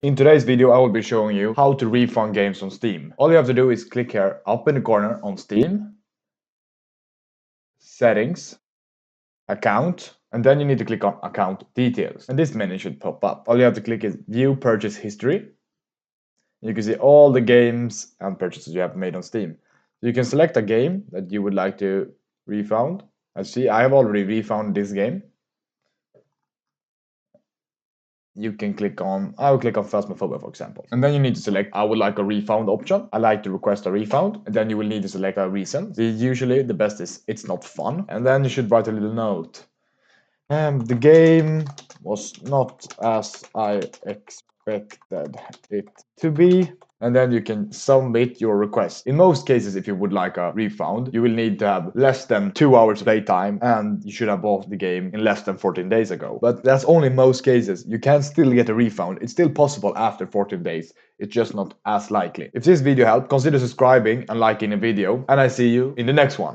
In today's video, I will be showing you how to refund games on Steam. All you have to do is click here up in the corner on Steam, Settings, Account, and then you need to click on Account Details. And this menu should pop up. All you have to click is View Purchase History. You can see all the games and purchases you have made on Steam. You can select a game that you would like to refund. As see, I have already refunded this game. You can click on, I will click on Phasmophobia, for example. And then you need to select, I would like a refund option. I like to request a refund. And then you will need to select a reason. Usually the best is, it's not fun. And then you should write a little note. The game was not as I expected it to be. And then you can submit your request. In most cases, if you would like a refund, you will need to have less than 2 hours playtime, and you should have bought the game in less than 14 days ago. But that's only most cases. You can still get a refund. It's still possible after 14 days. It's just not as likely. If this video helped, consider subscribing and liking the video, and I see you in the next one.